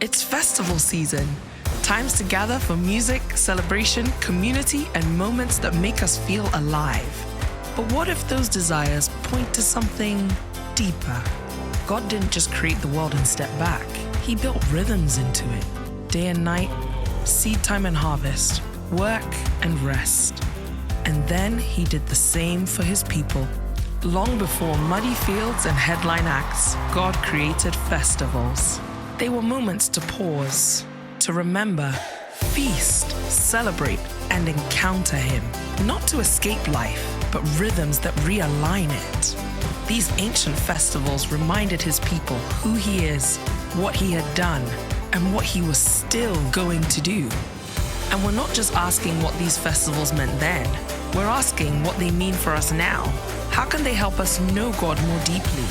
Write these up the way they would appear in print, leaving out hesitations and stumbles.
It's festival season. Times to gather for music, celebration, community, and moments that make us feel alive. But what if those desires point to something deeper? God didn't just create the world and step back. He built rhythms into it. Day and night, seed time and harvest, work and rest. And then he did the same for his people. Long before muddy fields and headline acts, God created festivals. They were moments to pause, to remember, feast, celebrate, and encounter him. Not to escape life, but rhythms that realign it. These ancient festivals reminded his people who he is, what he had done, and what he was still going to do. And we're not just asking what these festivals meant then, we're asking what they mean for us now. How can they help us know God more deeply,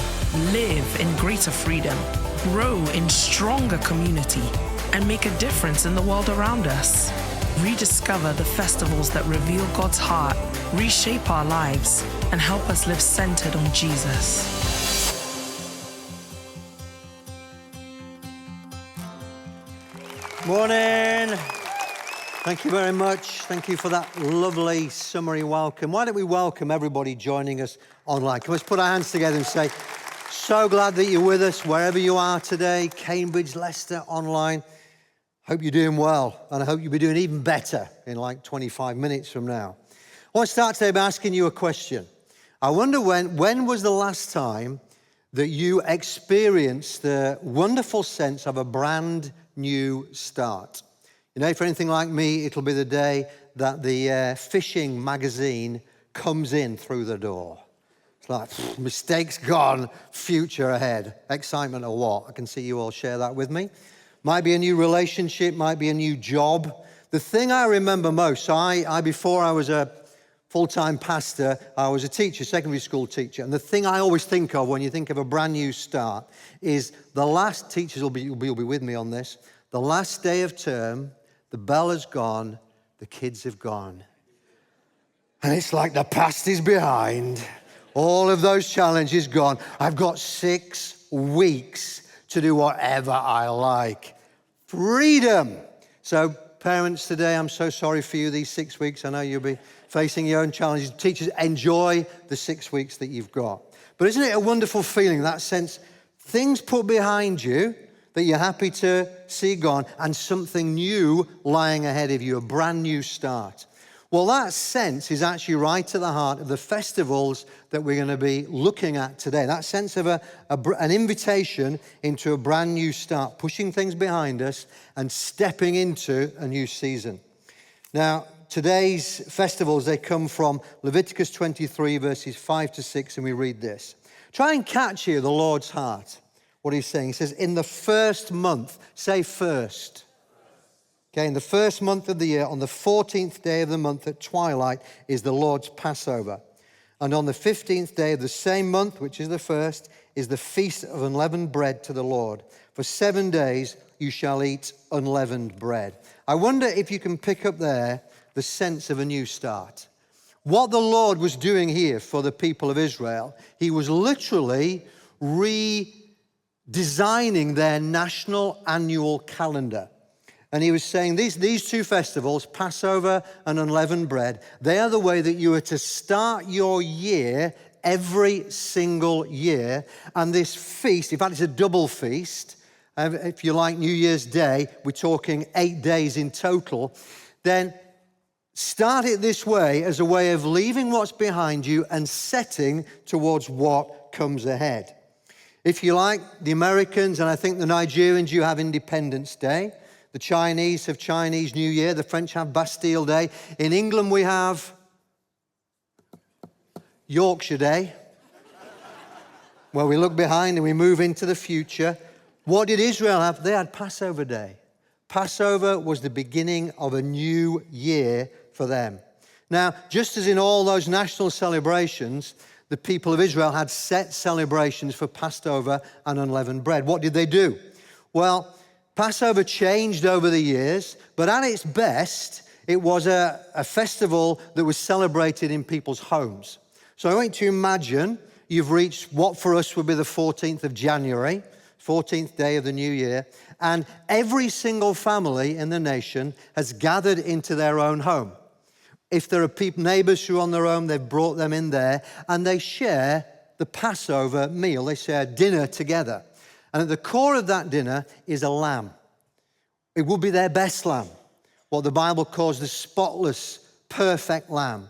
live in greater freedom, grow in stronger community, and make a difference in the world around us? Rediscover the festivals that reveal God's heart, reshape our lives, and help us live centered on Jesus. Morning. Thank you very much. Thank you for that lovely summary welcome. Why don't we welcome everybody joining us online? Can we just put our hands together and say, so glad that you're with us wherever you are today, Cambridge, Leicester, online. Hope you're doing well, and I hope you'll be doing even better in like 25 minutes from now. I want to start today by asking you a question. I wonder when was the last time that you experienced the wonderful sense of a brand new start? You know, for anything like me, it'll be the day that the fishing magazine comes in through the door. It's like, mistakes gone, future ahead. Excitement or what? I can see you all share that with me. Might be a new relationship, might be a new job. The thing I remember most, so I before I was a full-time pastor, I was a teacher, secondary school teacher. And the thing I always think of when you think of a brand new start is the last, teachers will be with me on this, the last day of term, the bell has gone, the kids have gone. And it's like the past is behind. All of those challenges gone. I've got 6 weeks to do whatever I like. Freedom. So parents today, I'm so sorry for you these 6 weeks. I know you'll be facing your own challenges. Teachers, enjoy the 6 weeks that you've got. But isn't it a wonderful feeling, that sense, things put behind you that you're happy to see gone, and something new lying ahead of you, a brand new start. Well, that sense is actually right at the heart of the festivals that we're going to be looking at today. That sense of an invitation into a brand new start, pushing things behind us and stepping into a new season. Now, today's festivals, they come from Leviticus 23, verses 5 to 6, and we read this. Try and catch here the Lord's heart. What he's saying, he says, in the first month, say first. Okay, in the first month of the year, on the 14th day of the month at twilight, is the Lord's Passover. And on the 15th day of the same month, which is the first, is the feast of unleavened bread to the Lord. For 7 days you shall eat unleavened bread. I wonder if you can pick up there the sense of a new start. What the Lord was doing here for the people of Israel, he was literally designing their national annual calendar. And he was saying these 2 festivals, Passover and unleavened bread, they are the way that you are to start your year every single year. And this feast, in fact, it's a double feast. If you like New Year's Day, we're talking 8 days in total. Then start it this way as a way of leaving what's behind you and setting towards what comes ahead. If you like, the Americans and I think the Nigerians, you have Independence Day. The Chinese have Chinese New Year. The French have Bastille Day. In England, we have Yorkshire Day, where we look behind and we move into the future. What did Israel have? They had Passover Day. Passover was the beginning of a new year for them. Now, just as in all those national celebrations, the people of Israel had set celebrations for Passover and unleavened bread. What did they do? Well, Passover changed over the years, but at its best, it was a festival that was celebrated in people's homes. So I want you to imagine you've reached what for us would be the 14th of January, 14th day of the new year. And every single family in the nation has gathered into their own home. If there are neighbors who are on their own, they've brought them in there, and they share the Passover meal. They share dinner together. And at the core of that dinner is a lamb. It will be their best lamb, what the Bible calls the spotless, perfect lamb.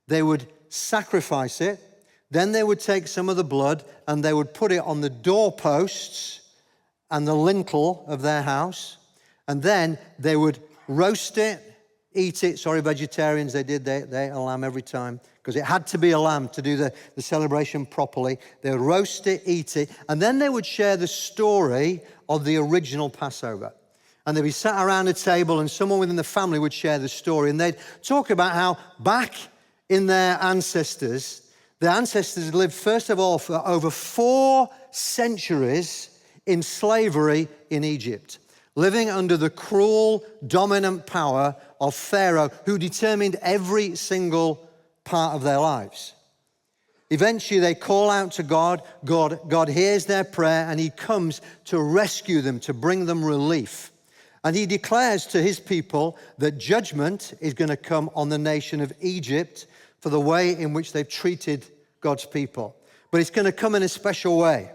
They would sacrifice it. Then they would take some of the blood and they would put it on the doorposts and the lintel of their house. And then they would roast it, eat it. Sorry, vegetarians, they ate a lamb every time because it had to be a lamb to do the celebration properly. They would roast it, eat it, and then they would share the story of the original Passover. And they'd be sat around a table and someone within the family would share the story. And they'd talk about how back in their ancestors lived, first of all, for over 4 centuries in slavery in Egypt, living under the cruel, dominant power of Pharaoh, who determined every single part of their lives. Eventually, they call out to God. God hears their prayer, and he comes to rescue them, to bring them relief. And he declares to his people that judgment is going to come on the nation of Egypt for the way in which they've treated God's people. But it's going to come in a special way.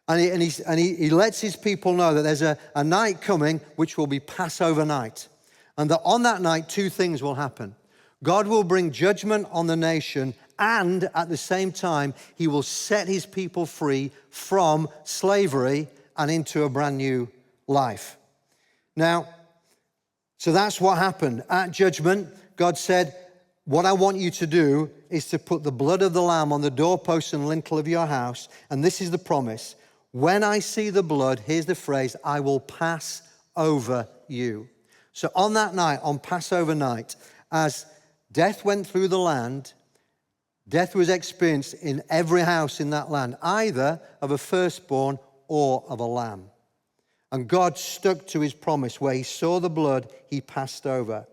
And he lets his people know that there's a night coming which will be Passover night. And that on that night, 2 things will happen. God will bring judgment on the nation, and at the same time, he will set his people free from slavery and into a brand new life. Now, so that's what happened. At judgment, God said, what I want you to do is to put the blood of the lamb on the doorpost and lintel of your house. And this is the promise. When I see the blood, here's the phrase, I will pass over you. So on that night, on Passover night, as death went through the land, death was experienced in every house in that land, either of a firstborn or of a lamb. And God stuck to his promise. Where he saw the blood, he passed over.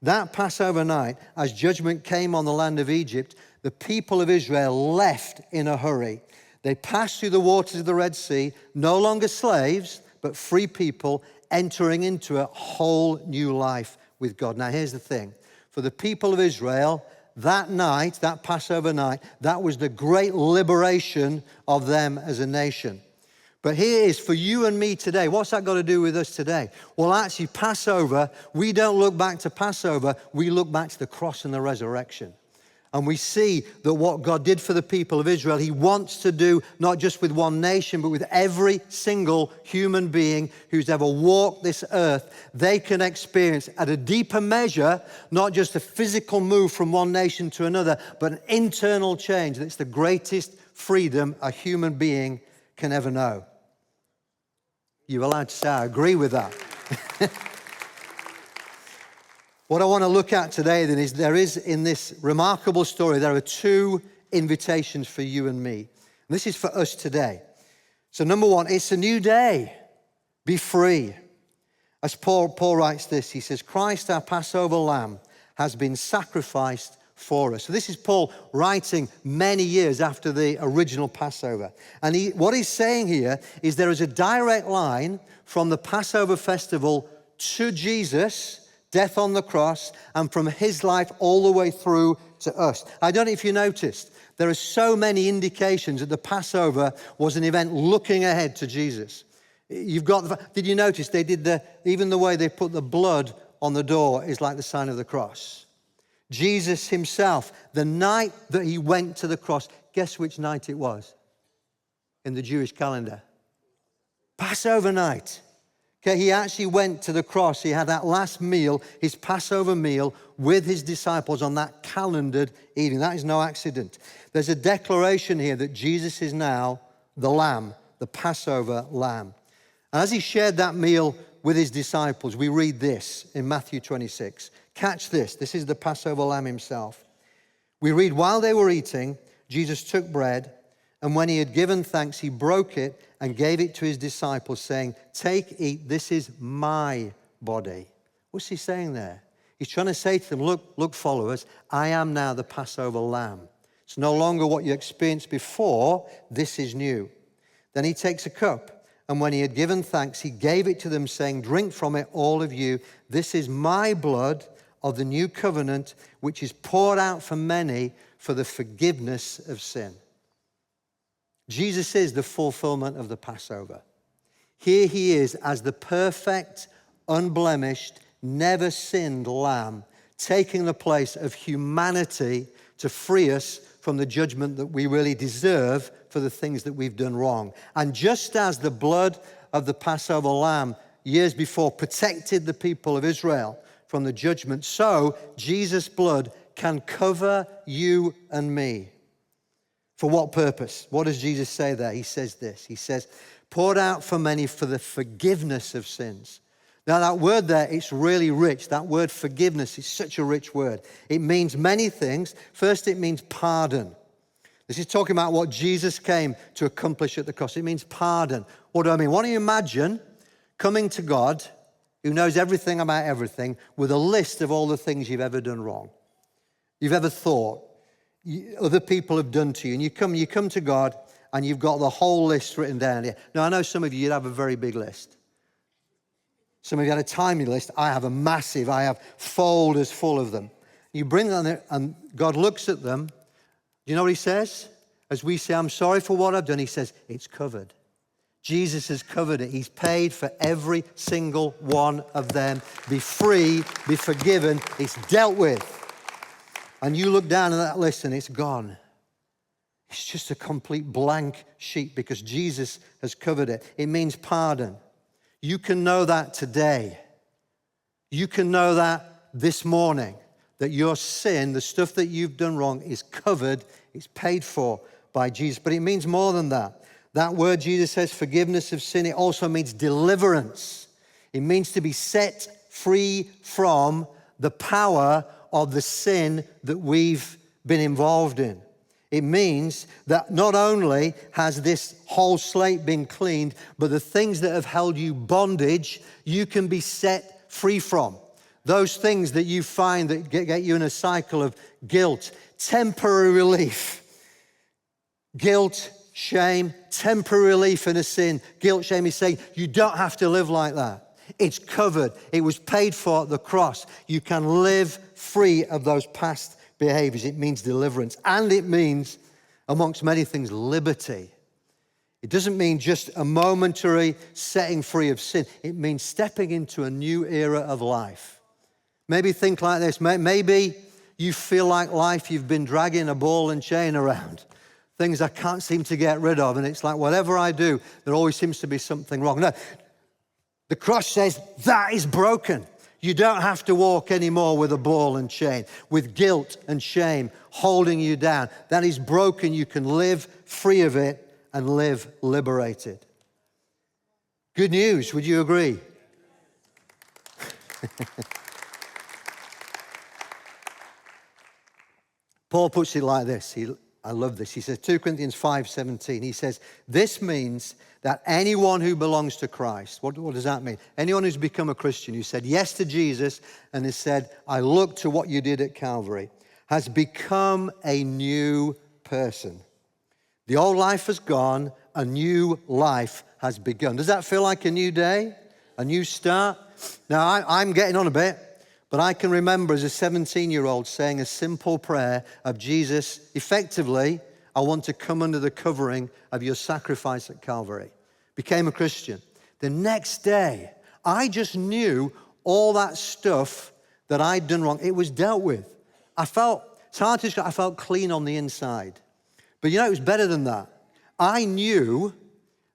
That Passover night, as judgment came on the land of Egypt, the people of Israel left in a hurry. They passed through the waters of the Red Sea, no longer slaves, but free people entering into a whole new life with God. Now, here's the thing. For the people of Israel, that night, that Passover night, that was the great liberation of them as a nation. But here is for you and me today. What's that got to do with us today? Well, actually, Passover, we don't look back to Passover. We look back to the cross and the resurrection. And we see that what God did for the people of Israel, he wants to do not just with one nation, but with every single human being who's ever walked this earth. They can experience at a deeper measure, not just a physical move from one nation to another, but an internal change that's the greatest freedom a human being can ever know. You're allowed to say, I agree with that. What I want to look at today then is there is in this remarkable story, there are 2 invitations for you and me. And this is for us today. So number 1, it's a new day. Be free. As Paul writes this, he says, Christ, our Passover lamb, has been sacrificed for us. So this is Paul writing many years after the original Passover. And what he's saying here is there is a direct line from the Passover festival to Jesus, death on the cross, and from his life all the way through to us. I don't know if you noticed, there are so many indications that the Passover was an event looking ahead to Jesus. Did you notice they did even the way they put the blood on the door is like the sign of the cross. Jesus himself, the night that he went to the cross, guess which night it was in the Jewish calendar? Passover night. Okay, he actually went to the cross. He had that last meal, his Passover meal, with his disciples on that calendared evening. That is no accident. There's a declaration here that Jesus is now the Lamb, the Passover Lamb. And as he shared that meal with his disciples, we read this in Matthew 26. Catch this. This is the Passover Lamb himself. We read, while they were eating, Jesus took bread, and when he had given thanks, he broke it and gave it to his disciples, saying, take, eat, this is my body. What's he saying there? He's trying to say to them, look, followers, I am now the Passover lamb. It's no longer what you experienced before. This is new. Then he takes a cup, And when he had given thanks, he gave it to them, saying, drink from it, all of you. This is my blood of the new covenant, which is poured out for many for the forgiveness of sin. Jesus is the fulfillment of the Passover. Here he is as the perfect, unblemished, never sinned lamb, taking the place of humanity to free us from the judgment that we really deserve for the things that we've done wrong. And just as the blood of the Passover lamb years before protected the people of Israel from the judgment, so Jesus' blood can cover you and me. For what purpose? What does Jesus say there? He says this. He says, poured out for many for the forgiveness of sins. Now that word there, it's really rich. That word forgiveness is such a rich word. It means many things. First, it means pardon. This is talking about what Jesus came to accomplish at the cross. It means pardon. What do I mean? Why don't you imagine coming to God, who knows everything about everything, with a list of all the things you've ever done wrong, you've ever thought, other people have done to you. And you come to God and you've got the whole list written down here. Now, I know some of you'd have a very big list. Some of you had a tiny list. I have I have folders full of them. You bring them there and God looks at them. Do you know what he says? As we say, I'm sorry for what I've done, he says, it's covered. Jesus has covered it. He's paid for every single one of them. Be free, be forgiven. It's dealt with. And you look down at that list and it's gone. It's just a complete blank sheet because Jesus has covered it. It means pardon. You can know that today. You can know that this morning, that your sin, the stuff that you've done wrong, is covered, it's paid for by Jesus. But it means more than that. That word Jesus says, forgiveness of sin, it also means deliverance. It means to be set free from the power of the sin that we've been involved in. It means that not only has this whole slate been cleaned, but the things that have held you bondage, you can be set free from. Those things that you find that get you in a cycle of guilt, temporary relief. Guilt, shame, temporary relief in a sin. Guilt, shame is saying, you don't have to live like that. It's covered. It was paid for at the cross. You can live free of those past behaviors. It means deliverance. And it means, amongst many things, liberty. It doesn't mean just a momentary setting free of sin. It means stepping into a new era of life. Maybe think like this. Maybe you feel like life, you've been dragging a ball and chain around. Things I can't seem to get rid of. And it's like, whatever I do, there always seems to be something wrong. No, the cross says that is broken. You don't have to walk anymore with a ball and chain, with guilt and shame holding you down. That is broken. You can live free of it and live liberated. Good news, would you agree? Paul puts it like this. I love this. He says, 2 Corinthians 5:17, he says, this means that anyone who belongs to Christ, what does that mean? Anyone who's become a Christian, who said yes to Jesus and has said, I look to what you did at Calvary, has become a new person. The old life has gone, a new life has begun. Does that feel like a new day? A new start? Now, I'm getting on a bit, but I can remember as a 17-year-old saying a simple prayer of Jesus, effectively, I want to come under the covering of your sacrifice at Calvary. Became a Christian. The next day, I just knew all that stuff that I'd done wrong. It was dealt with. it's hard to describe, I felt clean on the inside. But you know, it was better than that. I knew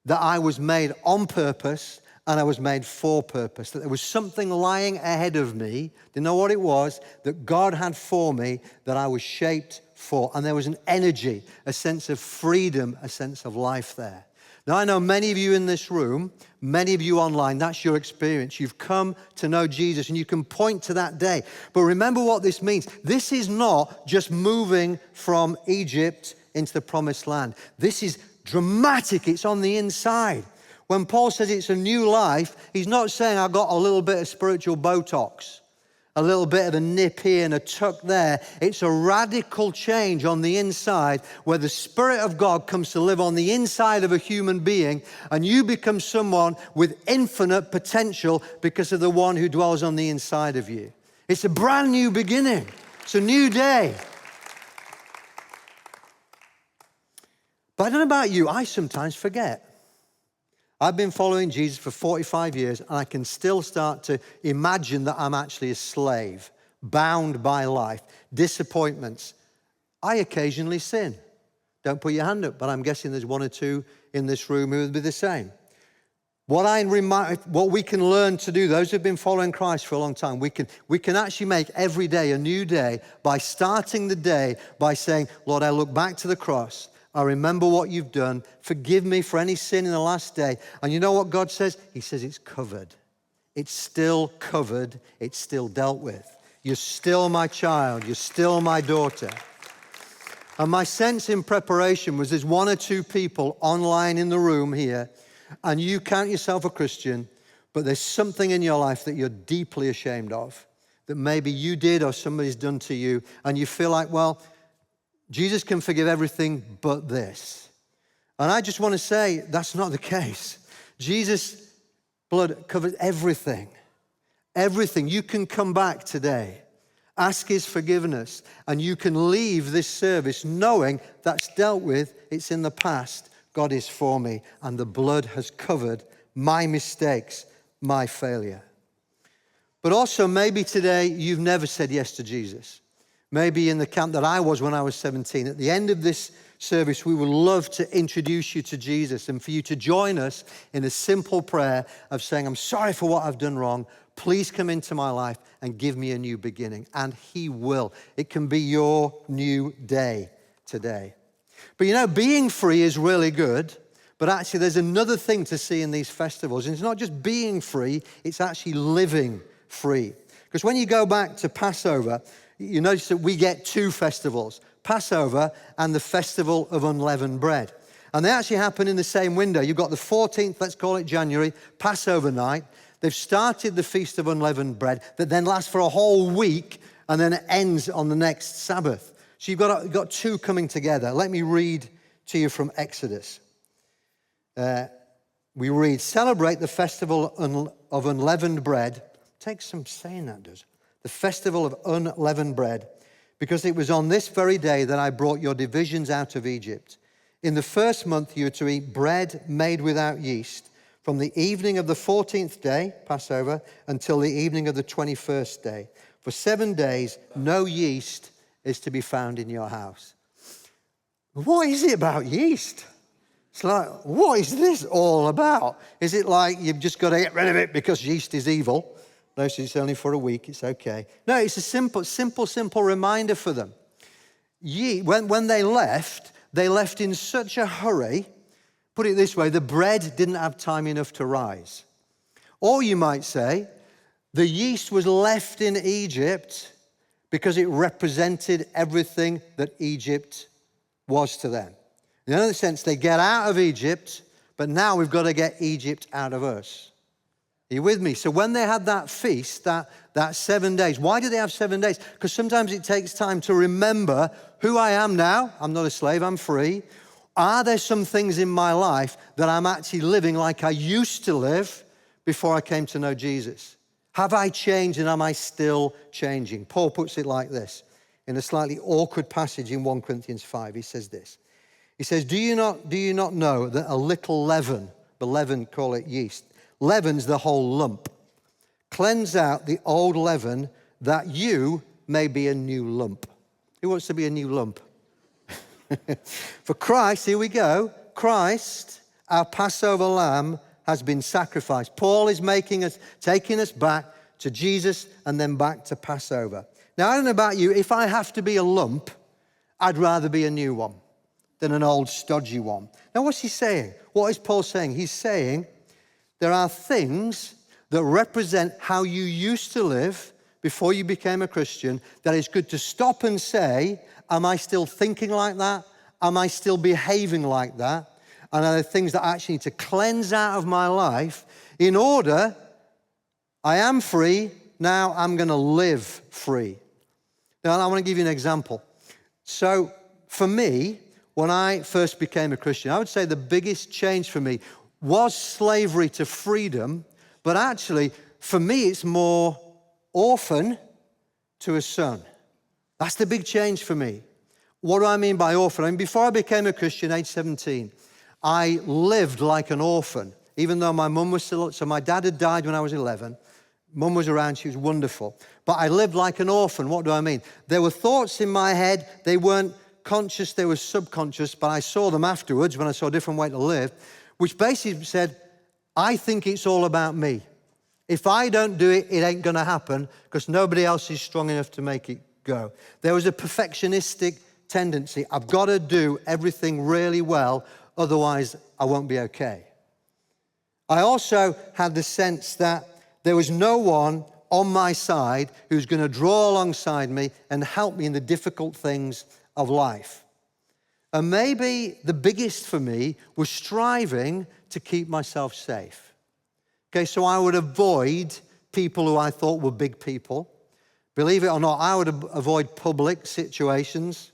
that I was made on purpose and I was made for purpose, that there was something lying ahead of me, didn't know what it was, that God had for me that I was shaped for. And there was an energy, a sense of freedom, a sense of life there. Now, I know many of you in this room, many of you online, that's your experience. You've come to know Jesus and you can point to that day. But remember what this means. This is not just moving from Egypt into the promised land. This is dramatic. It's on the inside. When Paul says it's a new life, he's not saying I got a little bit of spiritual Botox a little bit of a nip here and a tuck there. It's a radical change on the inside where the Spirit of God comes to live on the inside of a human being, and you become someone with infinite potential because of the one who dwells on the inside of you. It's a brand new beginning. It's a new day. But I don't know about you, I sometimes forget. I've been following Jesus for 45 years, and I can still start to imagine that I'm actually a slave, bound by life, disappointments. I occasionally sin. Don't put your hand up, but I'm guessing there's one or two in this room who would be the same. What we can learn to do, those who've been following Christ for a long time, we can actually make every day a new day by starting the day by saying, Lord, I look back to the cross. I remember what you've done. Forgive me for any sin in the last day. And you know what God says? He says it's covered. It's still covered. It's still dealt with. You're still my child. You're still my daughter. And my sense in preparation was there's one or two people online in the room here, and you count yourself a Christian, but there's something in your life that you're deeply ashamed of, that maybe you did or somebody's done to you, and you feel like, well, Jesus can forgive everything but this. And I just want to say that's not the case. Jesus' blood covers everything. Everything. You can come back today, ask his forgiveness, and you can leave this service knowing that's dealt with, it's in the past. God is for me, and the blood has covered my mistakes, my failure. But also maybe today you've never said yes to Jesus. Maybe in the camp that I was when I was 17. At the end of this service, we would love to introduce you to Jesus and for you to join us in a simple prayer of saying, I'm sorry for what I've done wrong. Please come into my life and give me a new beginning. And he will. It can be your new day today. But you know, being free is really good. But actually, there's another thing to see in these festivals. And it's not just being free, it's actually living free. Because when you go back to Passover, you notice that we get two festivals, Passover and the Festival of Unleavened Bread. And they actually happen in the same window. You've got the 14th, let's call it January, Passover night. They've started the Feast of Unleavened Bread that then lasts for a whole week and then it ends on the next Sabbath. So you've got two coming together. Let me read to you from Exodus. We read, celebrate the Festival of Unleavened Bread. Takes some saying that does. The Festival of Unleavened Bread, because it was on this very day that I brought your divisions out of Egypt. In the first month you are to eat bread made without yeast, from the evening of the 14th day, Passover, until the evening of the 21st day. For 7 days, no yeast is to be found in your house. What is it about yeast? It's like, what is this all about? Is it like you've just got to get rid of it because yeast is evil? No, it's only for a week, it's okay. No, it's a simple reminder for them. When they left in such a hurry. Put it this way, the bread didn't have time enough to rise. Or you might say, the yeast was left in Egypt because it represented everything that Egypt was to them. In another sense, they get out of Egypt, but now we've got to get Egypt out of us. Are you with me? So when they had that feast, that 7 days, why do they have 7 days? Because sometimes it takes time to remember who I am now. I'm not a slave, I'm free. Are there some things in my life that I'm actually living like I used to live before I came to know Jesus? Have I changed and am I still changing? Paul puts it like this in a slightly awkward passage in 1 Corinthians 5. He says this. He says, do you not know that a little leaven, the leaven, call it yeast, leavens the whole lump? Cleanse out the old leaven that you may be a new lump. Who wants to be a new lump? For Christ, here we go, Christ, our Passover lamb, has been sacrificed. Paul is taking us back to Jesus and then back to Passover. Now, I don't know about you, if I have to be a lump, I'd rather be a new one than an old stodgy one. Now, what's he saying? What is Paul saying? He's saying there are things that represent how you used to live before you became a Christian that it's good to stop and say, am I still thinking like that? Am I still behaving like that? And are there things that I actually need to cleanse out of my life in order I am free, now I'm going to live free. Now, I want to give you an example. So, for me, when I first became a Christian, I would say the biggest change for me was slavery to freedom, but actually, for me, it's more orphan to a son. That's the big change for me. What do I mean by orphan? I mean, before I became a Christian, age 17, I lived like an orphan, even though my mum was still, so my dad had died when I was 11. Mum was around, she was wonderful. But I lived like an orphan. What do I mean? There were thoughts in my head, they weren't conscious, they were subconscious, but I saw them afterwards when I saw a different way to live, which basically said, I think it's all about me. If I don't do it, it ain't gonna happen because nobody else is strong enough to make it go. There was a perfectionistic tendency. I've got to do everything really well, otherwise I won't be okay. I also had the sense that there was no one on my side who's going to draw alongside me and help me in the difficult things of life. And maybe the biggest for me was striving to keep myself safe. Okay, so I would avoid people who I thought were big people. Believe it or not, I would avoid public situations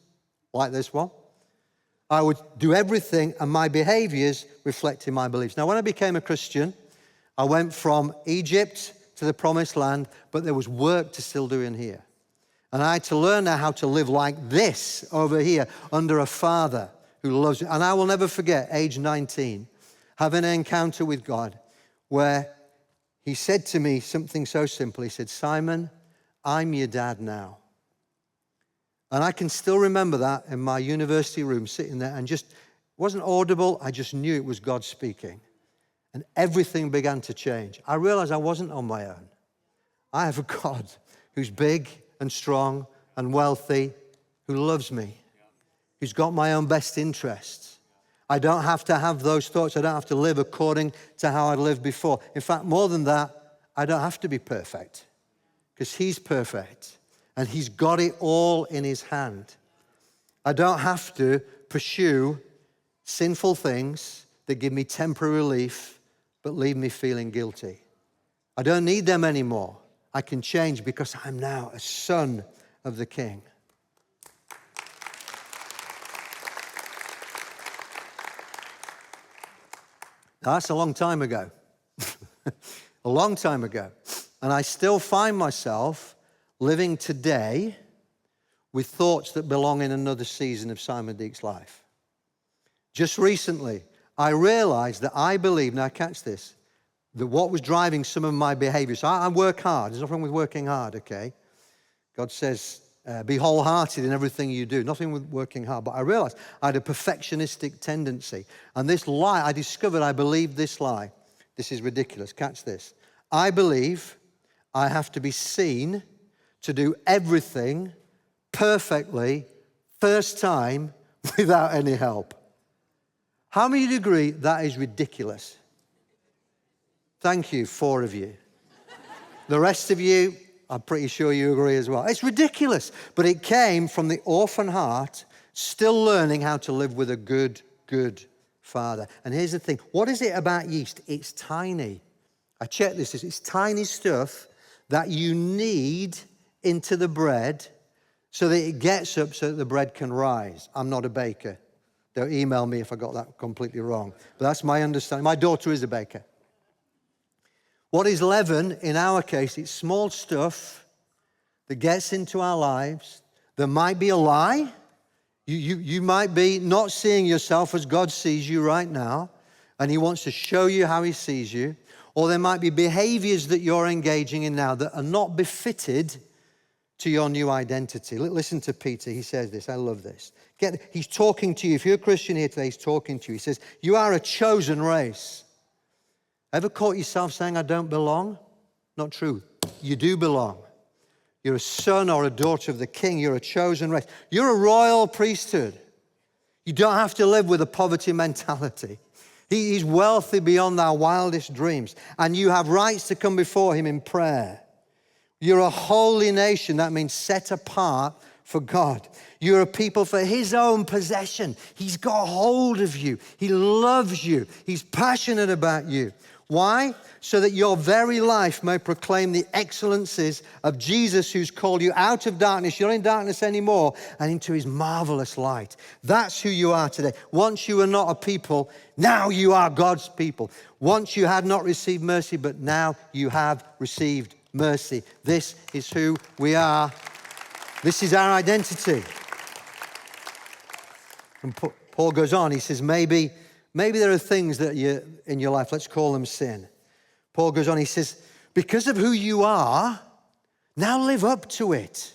like this one. I would do everything and my behaviors reflecting my beliefs. Now, when I became a Christian, I went from Egypt to the Promised Land, but there was work to still do in here. And I had to learn now how to live like this over here under a Father who loves me. And I will never forget, age 19, having an encounter with God where he said to me something so simple. He said, Simon, I'm your dad now. And I can still remember that in my university room, sitting there, and just, it wasn't audible, I just knew it was God speaking. And everything began to change. I realized I wasn't on my own. I have a God who's big and strong and wealthy, who loves me, who's got my own best interests. I don't have to have those thoughts. I don't have to live according to how I lived before. In fact, more than that, I don't have to be perfect because he's perfect and he's got it all in his hand. I don't have to pursue sinful things that give me temporary relief but leave me feeling guilty. I don't need them anymore. I can change because I'm now a son of the King. Now, that's a long time ago. A long time ago. And I still find myself living today with thoughts that belong in another season of Simon Deek's life. Just recently, I realized that I believe, now catch this, that what was driving some of my behavior. So I work hard. There's nothing wrong with working hard, okay? God says, be wholehearted in everything you do. Nothing with working hard. But I realized I had a perfectionistic tendency. And this lie, I discovered I believed this lie. This is ridiculous. Catch this. I believe I have to be seen to do everything perfectly, first time, without any help. How many of you agree that is ridiculous? Thank you, 4 of you. The rest of you, I'm pretty sure you agree as well. It's ridiculous, but it came from the orphan heart, still learning how to live with a good Father. And here's the thing. What is it about yeast? It's tiny. I checked this. It's tiny stuff that you need into the bread so that it gets up so that the bread can rise. I'm not a baker. Don't email me if I got that completely wrong. But that's my understanding. My daughter is a baker. What is leaven, in our case, it's small stuff that gets into our lives. There might be a lie. You might be not seeing yourself as God sees you right now, and he wants to show you how he sees you. Or there might be behaviors that you're engaging in now that are not befitted to your new identity. Listen to Peter. He says this. I love this. He's talking to you. If you're a Christian here today, he's talking to you. He says, you are a chosen race. Ever caught yourself saying, I don't belong? Not true. You do belong. You're a son or a daughter of the King. You're a chosen race. You're a royal priesthood. You don't have to live with a poverty mentality. He's wealthy beyond our wildest dreams. And you have rights to come before him in prayer. You're a holy nation. That means set apart for God. You're a people for his own possession. He's got hold of you. He loves you. He's passionate about you. Why? So that your very life may proclaim the excellencies of Jesus, who's called you out of darkness. You're not in darkness anymore, and into his marvelous light. That's who you are today. Once you were not a people, now you are God's people. Once you had not received mercy, but now you have received mercy. This is who we are. This is our identity. And Paul goes on, he says, maybe there are things that in your life, let's call them sin. Paul goes on, he says, because of who you are, now live up to it.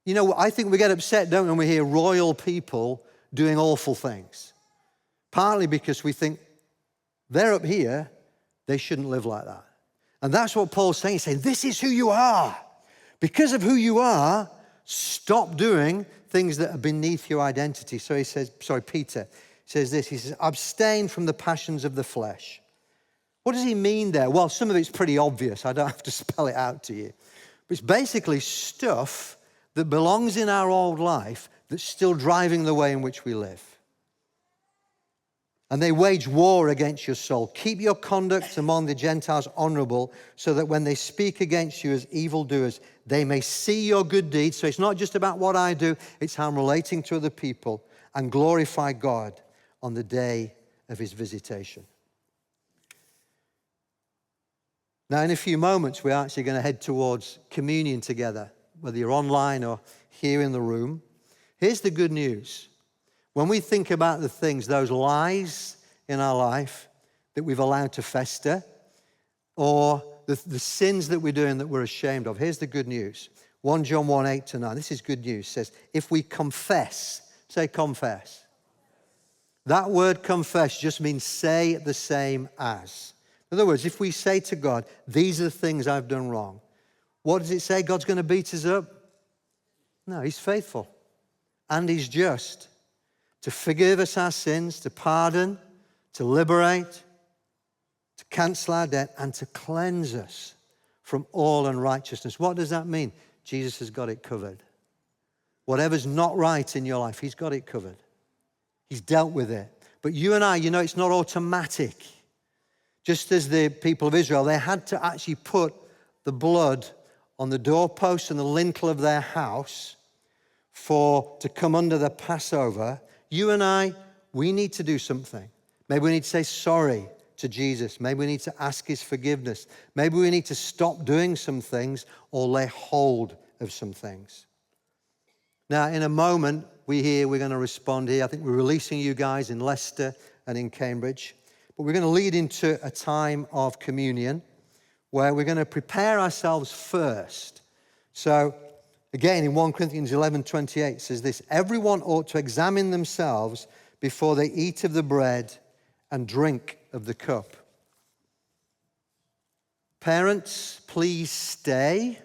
You know, I think we get upset, don't we, when we hear royal people doing awful things. Partly because we think they're up here, they shouldn't live like that. And that's what Paul's saying. He's saying, this is who you are. Because of who you are, stop doing things that are beneath your identity. So he says, Peter says this, he says, abstain from the passions of the flesh. What does he mean there? Well, some of it's pretty obvious. I don't have to spell it out to you. But it's basically stuff that belongs in our old life that's still driving the way in which we live. And they wage war against your soul. Keep your conduct among the Gentiles honorable, so that when they speak against you as evildoers, they may see your good deeds. So it's not just about what I do, it's how I'm relating to other people, and glorify God on the day of his visitation. Now, in a few moments, we're actually going to head towards communion together, whether you're online or here in the room. Here's the good news. When we think about the things, those lies in our life that we've allowed to fester, or the sins that we're doing that we're ashamed of, here's the good news. 1 John 1, 8-9, this is good news, says, if we confess, say confess. That word confess just means say the same as. In other words, if we say to God, these are the things I've done wrong, what does it say? God's going to beat us up? No, he's faithful and he's just to forgive us our sins, to pardon, to liberate, to cancel our debt, and to cleanse us from all unrighteousness. What does that mean? Jesus has got it covered. Whatever's not right in your life, he's got it covered. He's dealt with it. But you and I, you know, it's not automatic. Just as the people of Israel, they had to actually put the blood on the doorpost and the lintel of their house to come under the Passover. You and I, we need to do something. Maybe we need to say sorry to Jesus. Maybe we need to ask his forgiveness. Maybe we need to stop doing some things or lay hold of some things. Now, in a moment, we're going to respond here. I think we're releasing you guys in Leicester and in Cambridge. But we're going to lead into a time of communion where we're going to prepare ourselves first. So, again, in 1 Corinthians 11:28, it says this, everyone ought to examine themselves before they eat of the bread and drink of the cup. Parents, please stay.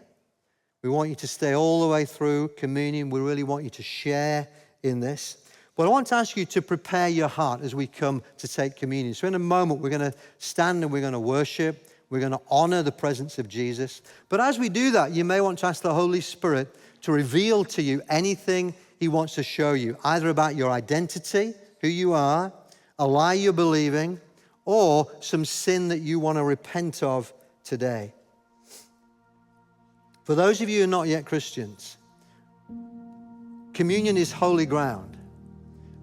We want you to stay all the way through communion. We really want you to share in this. But I want to ask you to prepare your heart as we come to take communion. So in a moment, we're going to stand and we're going to worship. We're going to honor the presence of Jesus. But as we do that, you may want to ask the Holy Spirit to reveal to you anything he wants to show you, either about your identity, who you are, a lie you're believing, or some sin that you want to repent of today. For those of you who are not yet Christians, communion is holy ground.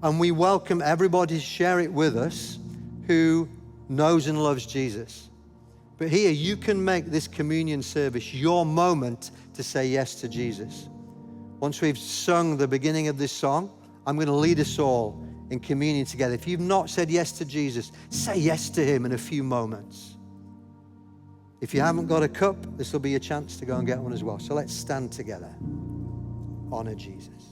And we welcome everybody to share it with us who knows and loves Jesus. But here, you can make this communion service your moment to say yes to Jesus. Once we've sung the beginning of this song, I'm going to lead us all in communion together. If you've not said yes to Jesus, say yes to him in a few moments. If you haven't got a cup, this will be a chance to go and get one as well. So let's stand together. Honor Jesus.